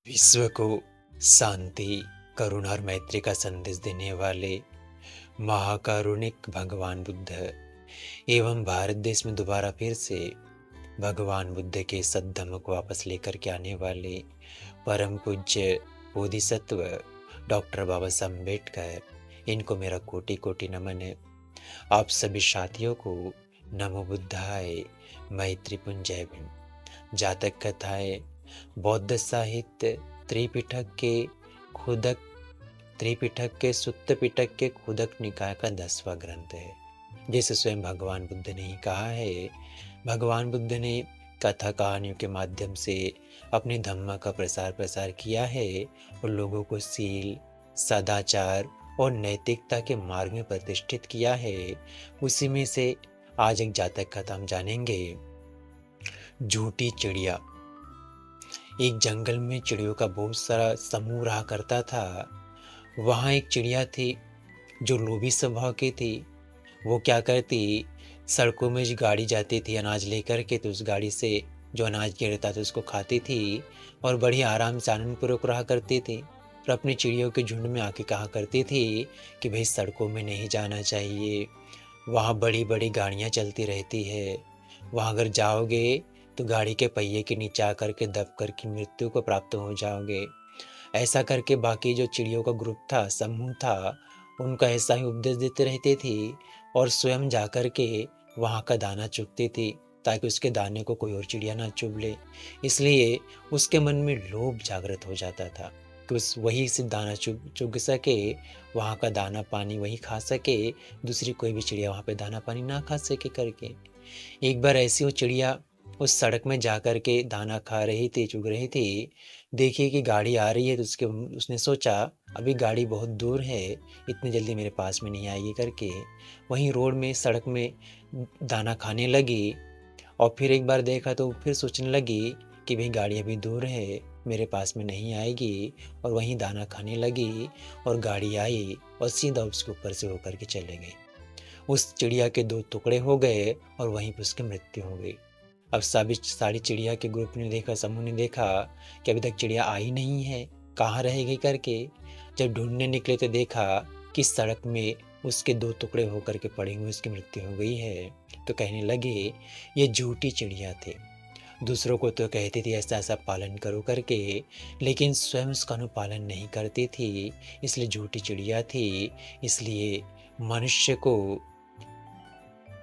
विश्व को शांति, करुणा और मैत्री का संदेश देने वाले महाकारुणिक भगवान बुद्ध एवं भारत देश में दोबारा फिर से भगवान बुद्ध के सद्धम्म को वापस लेकर के आने वाले परम पूज्य बोधिसत्व डॉक्टर बाबा साहब अम्बेडकर, इनको मेरा कोटि कोटि नमन है। आप सभी साथियों को नमो बुद्धाय, मैत्रीपुंज जय भीम। जातक कथाएं बौद्ध साहित्य त्रिपिटक के सुत्त पिटक के खुदक निकाय का 10वां ग्रंथ है, जिसे स्वयं भगवान बुद्ध ने ही कहा है। भगवान बुद्ध ने कथा कहानियों के माध्यम से अपने धम्म का प्रसार किया है और लोगों को सील, सदाचार और नैतिकता के मार्ग में प्रतिष्ठित किया है। उसी में से आज एक जातक कथा हम जानेंगे। झूठी चिड़िया। एक जंगल में चिड़ियों का बहुत सारा समूह रहा करता था। वहाँ एक चिड़िया थी जो लोभी स्वभाव की थी। वो क्या करती, सड़कों में जो गाड़ी जाती थी अनाज लेकर के, तो उस गाड़ी से जो अनाज गिरता था उसको खाती थी और बड़ी आराम से आनंदपूर्वक रहा करती थी। पर अपनी चिड़ियों के झुंड में आके कहा करती थी कि भाई सड़कों में नहीं जाना चाहिए, वहाँ बड़ी बड़ी गाड़ियाँ चलती रहती है, वहाँ अगर जाओगे तो गाड़ी के पहिए के नीचे आकर के दब कर की मृत्यु को प्राप्त हो जाओगे। ऐसा करके बाकी जो चिड़ियों का ग्रुप था, समूह था, उनका ऐसा ही उपदेश देते रहती थी और स्वयं जाकर के वहाँ का दाना चुगती थी ताकि उसके दाने को कोई और चिड़िया ना चुग ले। इसलिए उसके मन में लोभ जागृत हो जाता था कि उस वही से दाना चुग सके, वहाँ का दाना पानी वही खा सके, दूसरी कोई भी चिड़िया वहाँ पे दाना पानी ना खा सके करके। एक बार ऐसी वो चिड़िया उस सड़क में जाकर के दाना खा रही थी, चुग रही थी। देखी कि गाड़ी आ रही है तो उसने सोचा अभी गाड़ी बहुत दूर है, इतनी जल्दी मेरे पास में नहीं आएगी करके वहीं रोड में सड़क में दाना खाने लगी। और फिर एक बार देखा तो फिर सोचने लगी कि भाई गाड़ी अभी दूर है, मेरे पास में नहीं आएगी, और वहीं दाना खाने लगी और गाड़ी आई और सीधा उसके ऊपर से होकर के चले गई। उस चिड़िया के 2 टुकड़े हो गए और वहीं पर उसकी मृत्यु हो गई। अब सारी चिड़िया के ग्रुप ने देखा, समूह ने देखा कि अभी तक चिड़िया आई नहीं है, कहाँ रह गई करके। जब ढूंढने निकले तो देखा कि सड़क में उसके 2 टुकड़े होकर के पड़े हुए उसकी मृत्यु हो गई है। तो कहने लगे ये झूठी चिड़िया थे, दूसरों को तो कहती थी ऐसा ऐसा पालन करो करके, लेकिन स्वयं उसका अनुपालन नहीं करती थी, इसलिए झूठी चिड़िया थी। इसलिए मनुष्य को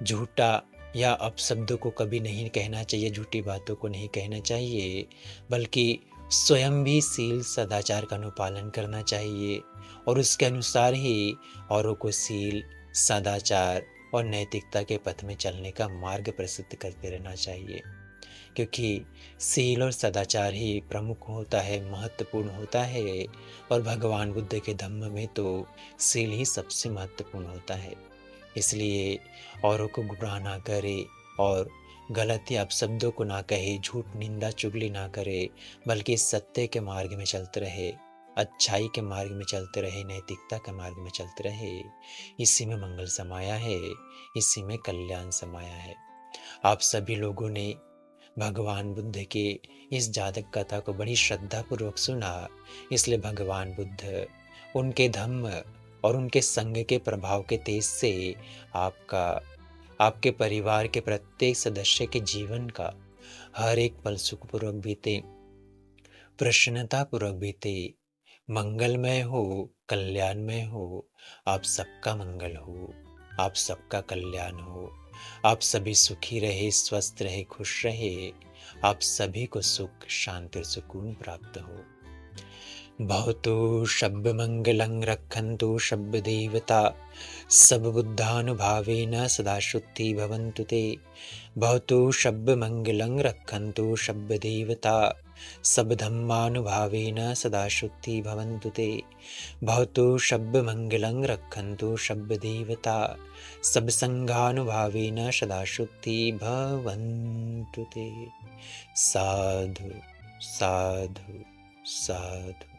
झूठा या अपशब्दों को कभी नहीं कहना चाहिए, झूठी बातों को नहीं कहना चाहिए, बल्कि स्वयं भी सील सदाचार का अनुपालन करना चाहिए और उसके अनुसार ही औरों को सील, सदाचार और नैतिकता के पथ में चलने का मार्ग प्रसिद्ध करते रहना चाहिए। क्योंकि सील और सदाचार ही प्रमुख होता है, महत्वपूर्ण होता है, और भगवान बुद्ध के धम्म में तो सील ही सबसे महत्वपूर्ण होता है। इसलिए औरों को गुमराह ना करे और गलत या अपशब्दों को ना कहे, झूठ निंदा चुगली ना करे, बल्कि सत्य के मार्ग में चलते रहे, अच्छाई के मार्ग में चलते रहे, नैतिकता के मार्ग में चलते रहे। इसी में मंगल समाया है, इसी में कल्याण समाया है। आप सभी लोगों ने भगवान बुद्ध के इस जातक कथा को बड़ी श्रद्धापूर्वक सुना, इसलिए भगवान बुद्ध, उनके धम्म और उनके संग के प्रभाव के तेज से आपके परिवार के प्रत्येक सदस्य के जीवन का हर एक पल सुखपूर्वक बीते, प्रसन्नतापूर्वक बीते, मंगलमय हो, कल्याणमय हो। आप सबका मंगल हो, आप सबका कल्याण हो, आप सभी सुखी रहे, स्वस्थ रहे, खुश रहे, आप सभी को सुख, शांति और सुकून प्राप्त हो। भवतु शब्द मंगलं रक्षन्तु शब्द देवता सब बुद्धानुभावेन सदा शुद्धि भवन्तु ते। भवतु शब्द मंगलं रक्षन्तु शब्द देवता सब धम्मानुभावेन सदा शुद्धि भवन्तु ते। भवतु शब्द मंगलं रक्षन्तु शब्द देवता सब संघानुभावेन सदा शुद्धि भवन्तु ते। साधु साधु साधु।